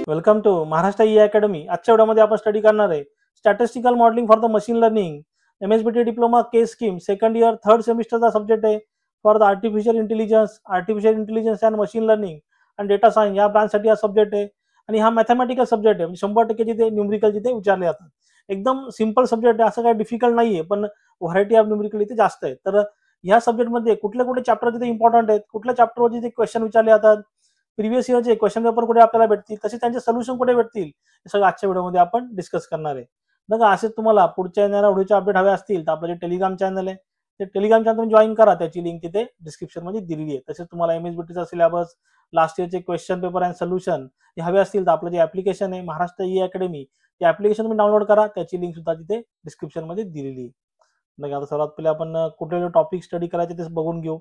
Welcome to Maharashtra E academy. आजच्या व्हिडिओमध्ये आपण स्टडी करणार आहे statistical modelling for the machine learning MSBT diploma K scheme second year third सेमिस्टरचा सब्जेक्ट आहे for the artificial intelligence and machine learning and data science या ब्रांचसाठी हा सब्जेक्ट आहे. आणि हा मॅथमॅटिकल सब्जेक्ट आहे, म्हणजे 100% जिथे न्यूमरिकल जिथे विचारले जातात. एकदम सिंपल सब्जेक्ट आहे, असं काही डिफिकल्ट नाहीये, पण व्हरायटी ऑफ न्यूमरिकल इथे जास्त आहे. तर या सब्जेक्टमध्ये कुठले चॅप्टर तिथे इम्पॉर्टंट आहेत, कुठल्या चॅप्टरवर जिथे क्वेश्चन विचारले जातात, प्रिव्हियस इयरचे क्वेश्चन पेपर कुठे आपल्याला भेटतील, तसे त्यांचे सोल्युशन कुठे भेटतील, हे सगळं आजच्या व्हिडिओमध्ये आपण डिस्कस करणार आहे. बघा, असे तुम्हाला पुढच्या येणाऱ्या व्हिडिओचे अपडेट हवे असतील तर आपलं जे टेलिग्राम चॅनल आहे ते टेलिग्राम चॅनल तुम्ही जॉईन करा. त्याची लिंक तिथे डिस्क्रिप्शन मध्ये दिलेली आहे. तसेच तुम्हाला MSBTचा सिलेबस, लास्ट इयरचे क्वेश्चन पेपर अँड सोल्युशन हे हवे असतील तर आपलं जे ऍप्लिकेशन आहे महाराष्ट्र ई अकॅडमी, ते ऍप्लिकेशन तुम्ही डाउनलोड करा. त्याची लिंक सुद्धा तिथे डिस्क्रिप्शन मध्ये दिलेली आहे. बघा, आता सर्वात पहिले आपण कुठले टॉपिक स्टडी करायचे ते बघून घेऊ.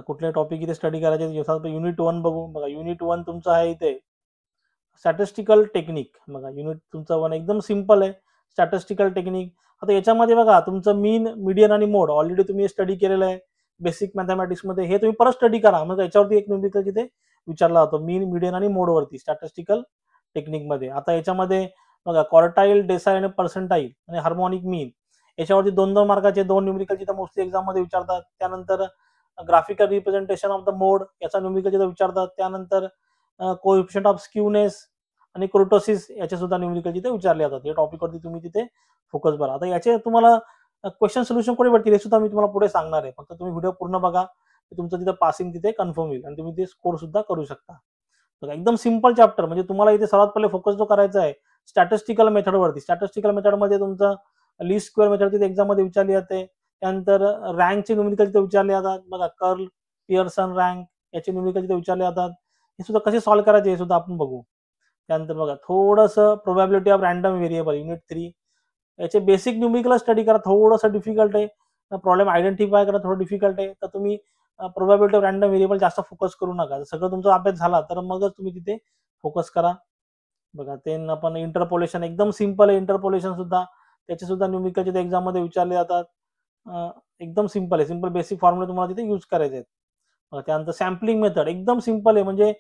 कुठले टॉपिक इथे स्टडी करायचे, युनिट 1 बघू. बघा, युनिट 1 तुमचं आहे इथे स्टॅटिस्टिकल टेक्निक. बघा, युनिट तुमचा 1 एकदम सिंपल आहे, स्टॅटिस्टिकल टेक्निक. आता याच्यामध्ये बघा, तुमचं मीन, मीडियन आणि मोड ऑलरेडी तुम्ही स्टडी केलेलं आहे बेसिक मॅथमॅटिक्स मध्ये. हे तुम्ही परत स्टडी करा. मग याच्यावरती एक न्यूमरिकल तिथे विचारला जातो मीन, मीडियन आणि मोड वरती स्टॅटिस्टिकल टेक्निक मध्ये. आता याच्यामध्ये बघा, क्वार्टाईल, डेसाईल आणि पर्सेंटाईल आणि हार्मोनिक मीन याच्यावरती 2-2 मार्काचे 2 न्यूमरिकल जिथे मोस्टली एक्झाम मध्ये विचारतात. त्यानंतर ग्राफिकल रिप्रेझेंटेशन ऑफ द मोड याचा न्यूमरिकल जिथे विचारतात. त्यानंतर कोएफिशियंट ऑफ स्क्यूनेस आणि क्रोटोसिस याचे सुद्धा न्यूमरिकल जिथे विचारले जातात. या टॉपिकवरती तुम्ही तिथे फोकस करा. आता याचे तुम्हाला क्वेश्चन सोल्युशन कुठे भेटतील हे सुद्धा मी तुम्हाला पुढे सांगणार आहे. फक्त तुम्ही व्हिडिओ पूर्ण बघा, तुमचं तिथे पासिंग तिथे कन्फर्म होईल आणि तुम्ही ते स्कोर सुद्धा करू शकता. बघा, एकदम सिंपल चॅप्टर, म्हणजे तुम्हाला इथे सर्वात पहिले फोकस जो करायचा आहे स्टॅटिस्टिकल मेथडवरती. स्टॅटिस्टिकल मेथडमध्ये तुमचं लीस्ट स्क्वेअर मेथड तिथे एक्झाम मध्ये विचारली जाते. त्यानंतर रँकचे न्यूमरिकल तिथे विचारले जातात. बघा, कर्ल, पियर्सन रँक याचे न्यूमरिकल तिथे विचारले जातात. हे सुद्धा कसे सॉल्व्ह करायचे हे सुद्धा आपण बघू. त्यानंतर बघा, थोडंसं probability of random variable unit 3 याचे बेसिक न्यूमरिकल स्टडी करा. थोडंसं डिफिकल्ट आहे, प्रॉब्लेम आयडेंटिफाय करा, थोडं डिफिकल्ट आहे. तर तुम्ही प्रोबॅबिलिटी ऑफ रँडम व्हेरिएबल जास्त फोकस करू नका. सगळं तुमचा अभ्यास झाला तर मगच तुम्ही तिथे फोकस करा. बघा, ते आपण इंटरपोलेशन एकदम सिंपल आहे. इंटरपोलेशन सुद्धा त्याचे सुद्धा न्यूमरिकल तिथे एक्झाम मध्ये विचारले जातात. एकदम सिंपल आहे. सिंपल बेसिक फॉर्म्युला तुम्हाला तिथे यूज करायचे आहेत. त्यानंतर सॅम्पलिंग मेथड एकदम सिंपल आहे, म्हणजे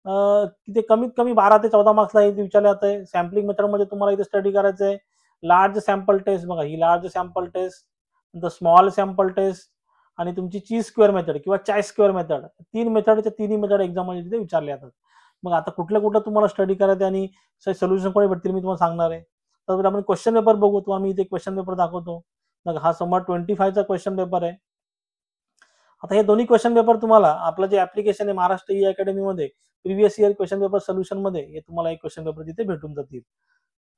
तिथे कमीत कमी 12 ते 14 मार्क्सला इथे विचारले जात आहे. सॅम्पलिंग मेथडमध्ये तुम्हाला इथे स्टडी करायचं आहे लार्ज सॅम्पल टेस्ट. बघा, ही लार्ज सॅम्पल टेस्ट, नंतर स्मॉल सॅम्पल टेस्ट आणि तुमची चीज स्क्वेअर मेथड किंवा चाय स्क्वेअर मेथड, 3 मेथडच्या तिन्ही मेथड एक्झाम मध्ये तिथे विचारले जातात. मग आता कुठलं तुम्हाला स्टडी करायचं आणि सोल्युशन कोणी भेटतील मी तुम्हाला सांगणार आहे. तर आपण क्वेश्चन पेपर बघू. तुम्हाला मी इथे क्वेश्चन पेपर दाखवतो. बघा, हा समर 25चा क्वेश्चन पेपर आहे. आता हे दोन्ही क्वेश्चन पेपर तुम्हाला आपलं जे ऍप्लिकेशन आहे महाराष्ट्र ई अकॅडमी मध्ये previous year question paper solution मध्ये हे तुम्हाला एक क्वेश्चन पेपर तिथे भेटून जातील.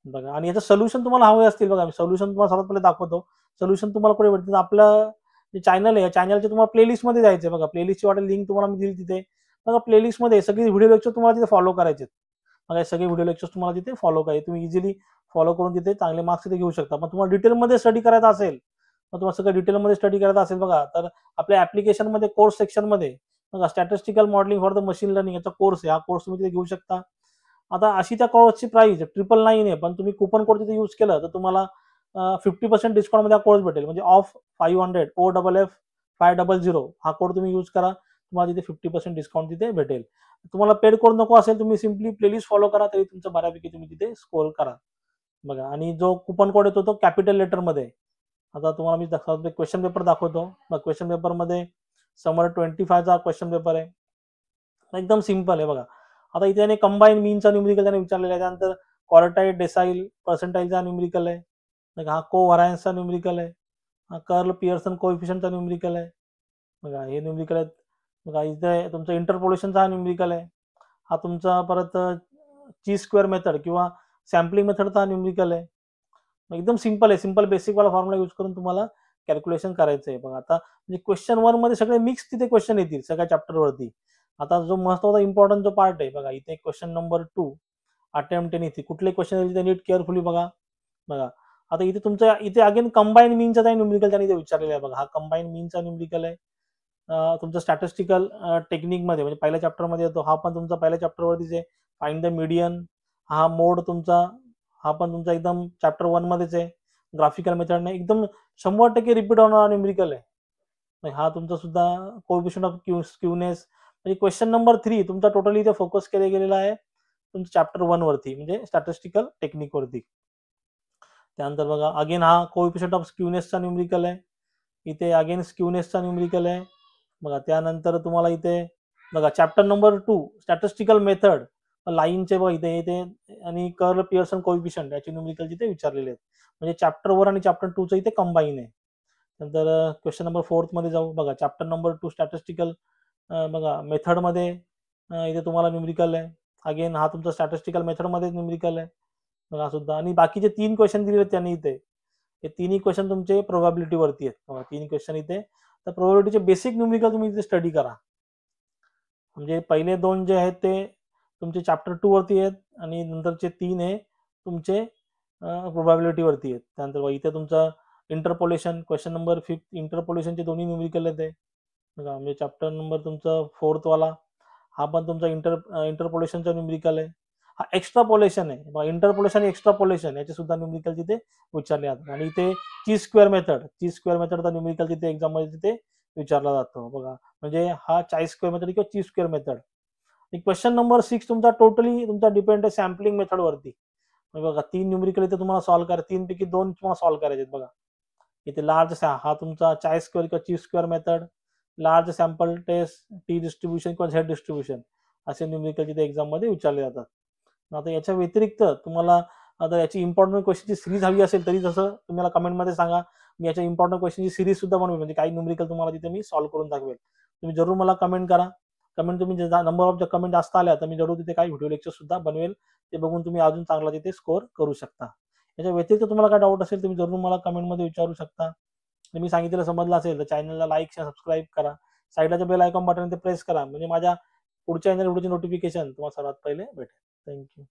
बघा, आणि याचं सोल्युशन तुम्हाला हवे असतील. बघा, मी सोल्युशन तुम्हाला सर्वात पहिले दाखवतो. सोल्युशन तुम्हाला कुठे भेटतील, आपलं जे चॅनल आहे या चॅनलचे तुम्हाला प्लेलिस्ट मध्ये जायचं. बघा, प्लेलिस्टची वाटेल लिंक तुम्हाला मी दिली तिथे. बघा, प्लेलिस्ट मध्ये सगळी व्हिडिओ लेक्चर तुम्हाला तिथे फॉलो करायचे. बघा, हे सगळे व्हिडिओ लेक्चर तुम्हाला तिथे फॉलो करायचे. तुम्ही इझिली फॉलो करून तिथे चांगले मार्क्स तिथे घेऊ शकता. पण तुम्हाला डिटेलमध्ये स्टडी करायचा असेल, मग तुम्हाला सगळं डिटेलमध्ये स्टडी करायचं असेल बघा, तर आपल्या ऍप्लिकेशन मध्ये कोर्स सेक्शन मध्ये बघा statistical modelling for the machine learning याचा कोर्स आहे. हा कोर्स तुम्ही तिथे घेऊ शकता. आता अशी त्या कोर्सची प्राइस 999 आहे, पण तुम्ही कुपन कोड तिथे यूज केलं तर तुम्हाला 50% डिस्काउंट मध्ये हा कोर्स भेटेल. म्हणजे ऑफ 500 OFF 500 हा कोड तुम्ही यूज करा. तुम्हाला तिथे 50% डिस्काउंट तिथे भेटेल. तुम्हाला पेड कोड नको असेल, तुम्ही सिम्पली प्लेलिस्ट फॉलो करा तरी तुमचं बऱ्यापैकी तुम्ही तिथे स्कोर करा. बघा, आणि जो कुपन कोड येतो तो कॅपिटल लेटर मध्ये. आता तुम्हाला मी क्वेश्चन पेपर दाखवतो. मग क्वेश्चन पेपर मध्ये समर 25चा क्वेश्चन पेपर आहे. एकदम सिंपल आहे. बघा, आता इथे कंबाईन मीनचा न्यूमरिकल त्याने विचारलेला आहे. त्यानंतर क्वार्टाईल, डेसाईल, पर्सेंटाईलचा न्यूमरिकल आहे. हा को व्हरायन्सचा न्यूमरिकल आहे. हा कर्ल, पियर्सन कोएफिशियंटचा न्यूमरिकल आहे. बघा, हे न्यूमरिकल आहेत. बघा, इथे तुमचा इंटरपोलेशनचा हा न्यूमरिकल आहे. हा तुमचा परत ची स्क्वेअर मेथड किंवा सॅम्पलिंग मेथडचा न्यूमरिकल आहे. एकदम सिंपल आहे. सिंपल बेसिक वाला फॉर्म्युला यूज करून तुम्हाला कॅल्क्युलेशन करायचं आहे. बघा, आता म्हणजे क्वेश्चन 1 मध्ये सगळे मिक्स तिथे क्वेश्चन येतील सगळ्या चॅप्टर वरती. आता जो महत्त्वाचा इम्पॉर्टंट जो पार्ट आहे बघा, इथे क्वेश्चन नंबर 2 अटेम्प्ट इन इथे कुठले क्वेश्चन येतील ते नीट केअरफुली बघा. बघा, आता इथे तुमचं इथे अगेन कंबाईन मीनचा न्यूमरिकल त्यांनी इथे विचारलेला आहे. बघा, हा कंबाईन मीनचा न्यूमरिकल आहे. तुमचं स्टॅटिस्टिकल टेक्निक मध्ये म्हणजे पहिल्या चॅप्टर मध्ये येतो. हा पण तुमचा पहिल्या चॅप्टर वरतीच आहे. फाइंड द मीडियन, हा मोड तुमचा, हा पण तुमचा एकदम चॅप्टर 1 मध्येच आहे. ग्राफिकल मेथड नाही, एकदम 100% रिपीट होणारा न्यूमरिकल आहे. हा तुमचा सुद्धा कोएफिशियंट ऑफ स्क्यूनेस. म्हणजे क्वेश्चन नंबर 3 तुमचा टोटली इथे फोकस केला गेलेला आहे तुमचं चॅप्टर 1 वरती म्हणजे स्टॅटिस्टिकल टेक्निक वरती. त्यानंतर बघा अगेन हा कोएफिशियंट ऑफ स्क्यूनेसचा न्यूमरिकल आहे. इथे अगेन स्क्यूनेसचा न्यूमरिकल आहे. बघा त्यानंतर तुम्हाला इथे बघा चॅप्टर नंबर 2 स्टॅटिस्टिकल मेथड लाईनचे बघा इथे इथे आणि कर्ल पियर्सन कोएफिशियंट याचे न्यूमरिकल इथे विचारलेले आहेत. म्हणजे चॅप्टर 1 आणि चॅप्टर 2 चं इथे कंबाईन आहे. नंतर क्वेश्चन नंबर 4 मध्ये जाऊ. बघा चॅप्टर नंबर 2 स्टॅटिस्टिकल बघा मेथड मध्ये इथे तुम्हाला न्यूमरिकल आहे. अगेन हा तुमचा स्टॅटिस्टिकल मेथड मध्ये न्यूमरिकल आहे बघा सुद्धा. आणि बाकीचे 3 क्वेश्चन दिलेले आहेत त्यांनी इथे. हे तिन्ही क्वेश्चन तुमचे प्रोबॅबिलिटी वरती आहेत बघा. 3 क्वेश्चन इथे. तर प्रोबॅबिलिटीचे बेसिक न्यूमरिकल तुम्ही इथे स्टडी करा. म्हणजे पहिले 2 जे आहेत ते तुमचे चॅप्टर 2 वरती आहेत आणि नंतरचे 3 हे तुमचे प्रोबॅबिलिटी वरती आहेत. त्यानंतर इथे तुमचा इंटरपोलेशन क्वेश्चन नंबर 5 इंटरपोलेशनचे दोन्ही न्यूमरिकल आहेत बघा. म्हणजे चॅप्टर नंबर तुमचा 4th वाला हा पण तुमचा इंटरपोलेशनचा न्यूमरिकल आहे. हा एक्स्ट्रापोलेशन आहे बघा. इंटरपोलेशन आणि एक्स्ट्रापोलेशन याचे सुद्धा न्यूमरिकल तिथे विचारले जातात. आणि इथे ची स्क्वेअर मेथडचा न्यूमरिकल तिथे एक्झाम मध्ये तिथे विचारला जातो बघा. म्हणजे हा चाई स्क्वेअर मेथड किंवा chi square method. Question number 6 तुमचा टोटली तुमचा डिपेंड आहे सॅम्पलिंग मेथड वरती. बघा 3 न्यूमरिकल इथे तुम्हाला सॉल्व्ह करा. 3 पैकी 2 तुम्हाला सॉल्व्ह करायचे बघा. इथे लार्ज हा तुमचा चाई स्क्वेअर किंवा chi square method, large sample test, T distribution किंवा झेड डिस्ट्रीब्युशन असे न्यूमरिकल तिथे एक्झाम मध्ये विचारले जातात. आता याच्या व्यतिरिक्त तुम्हाला आता याची इम्पॉर्टंट क्वेश्चनची सिरीज हवी असेल तरी तसं तुम्हाला कमेंटमध्ये सांगा. मी याच्या इम्पॉर्टंट क्वेश्चनची सिरीज सुद्धा बनवेल. म्हणजे काही न्यूमरिकल तुम्हाला तिथे मी सॉल्व्ह करून दाखवेल. तुम्ही जरूर मला कमेंट करा. कमेंट तुम्ही नंबर ऑफ कमेंट जास्त आल्या तर मी जरूर तिथे काही व्हिडिओ लेक्चर सुद्धा बनवेल. ते बघून तुम्ही अजून चांगला तिथे स्कोअर करू शकता. याच्या व्यतिरिक्त तुम्हाला काय डाऊट असेल तुम्ही जरूर मला कमेंटमध्ये विचारू शकता. मी सांगितलेलं समजलं असेल तर चॅनलला लाईक सबस्क्राईब करा. साईडला बेल आयकॉन बटन ते प्रेस करा म्हणजे माझ्या पुढच्या व्हिडिओची नोटिफिकेशन तुम्हाला सर्वात पहिले भेटेल. थँक्यू.